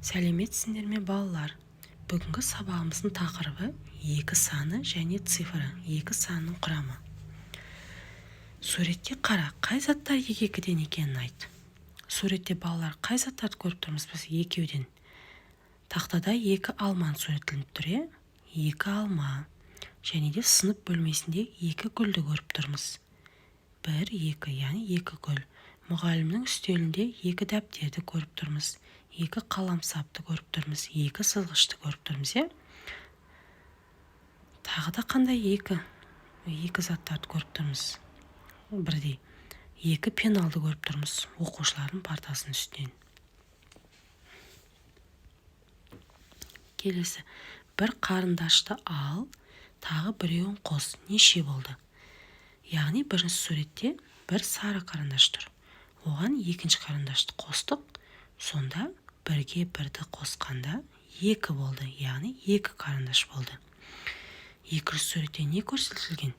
Сәлеметсіңдер ме балалар? Бүгінгі сабағымыздың тақырыбы екі саны және цифры, екі санның құрамы. Суретке қара, қай заттар екіден екенін айт. Суретте балалар қай заттарды көріп тұрмыз біз? Екеуден. Тақтада екі алманың суретленіп тұр, екі алма. Және де сынып бөлмесінде екі гүлді көріп тұрмыз. Бір, екі, яғни екі гүл. Мұғалімнің үстелінде екі дәптерді көріп тұрмыз. Екі қаламсапты көріп тұрмыз. Екі сызғышты көріп тұрмыз, Тағы да қандай екі заттарды көріп тұрмыз. Бірдей. Екі пеналды көріп тұрмыз оқушылардың партасының үстінен. Келесі. Бір қарындашты ал, тағы біреуін қос. Неше болды? Яғни бірінші суретте бір сары қарындаш тұр. Оған екінші қарындашты қостық. Сонда бірге бірді қосқанда екі болды. Яғни екі қарындаш болды. Екінші суретте не көрсетілген?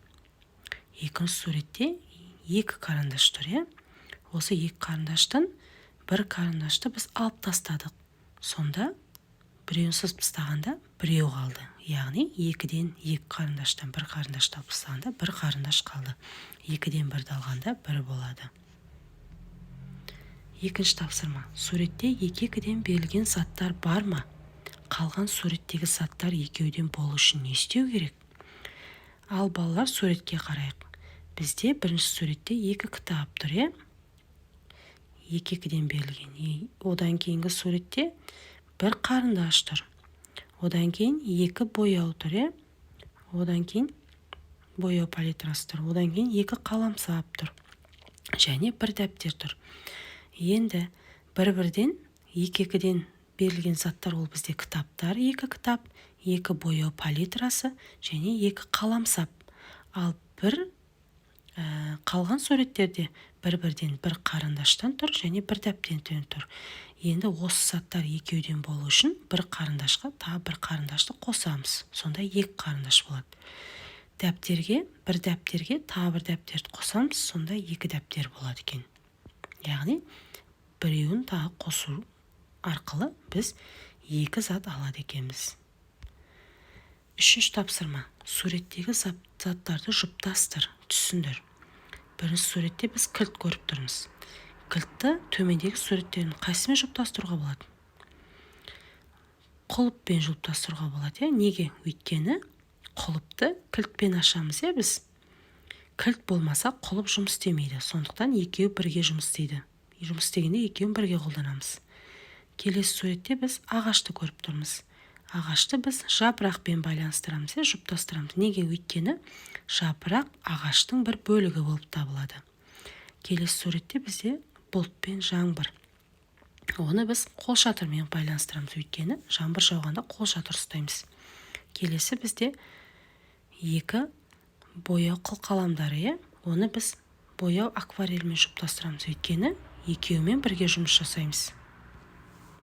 Екінші суретте екі қарындаш тұр, Осы екі қарындаштан бір қарындашты біз алып тастадық. Сонда біреуін сызып тастағанда біреу қалды. Яғни екіден екі қарындаштан бір қарындашты алып тастағанда бір қарындаш қалды. Екіден бірді алғанда бір болады. Екінші тапсырма. Суретте екіден берілген заттар бар ма? Қалған суреттегі заттар екеуден болу үшін не істеу керек? Ал балалар, суретке қарайық. Бізде бірінші суретте екі кітап тұр, екіден берілген. Одан кейінгі суретте бір қарындаш тұр. Одан кейін екі бояу тұр, Одан кейін бояу палитрасы тұр. Одан кейін екі қаламсап тұр. Және бір дәптер тұр. Енді бір-бірден екіден берілген заттар ол бізде кітаптар, екі кітап, екі бояу палитрасы және екі қаламсап. Ал қалған суреттерде бір-бірден бір қарындаштан тұр және бір дәптен тұр. Енді осы заттар екеуден болу үшін бір қарындашқа тағы бір қарындашты қосамыз. Сонда екі қарындаш болады. Бір дәптерге тағы бір дәптерді қосамыз. Сонда екі дәптер болады екен. Яғни біреуін тағы қосу арқылы біз екі зат алады екенбіз. Үшінші тапсырма. Суреттегі заттарды жұптастыр, түсіндір. Бірінші суретте біз кілт көріп тұрмыз. Кілтті төмендегі суреттерін қайсымен жұптастыруға болады? Құлыппен жұптастыруға болады, Неге? Өйткені құлыпты кілтпен ашамыз, біз. Кілт болмаса құлып жұмыс істемейді. Сондықтан екеуі бірге жұмыс істейді. Жұмыс істегенде екеуін бірге қолданамыз. Келесі суретте біз ағашты көріп тұрмыз. Ағашты біз жапырақпен байланыстырамыз, жұптастырамыз. Неге? Өйткені жапырақ ағаштың бір бөлігі болып табылады. Келесі суретте бізде бұлт пен жаңбыр. Оны біз қолшатырмен байланыстырамыз. Өйткені жаңбыр жауғанда қолшатыр ұстаймыз. Келесі бізде екі бояу қылқаламдары, Оны біз бояу акварельмен жұптастырамыз. Өйткені екеуімен бірге жұмыс жасаймыз.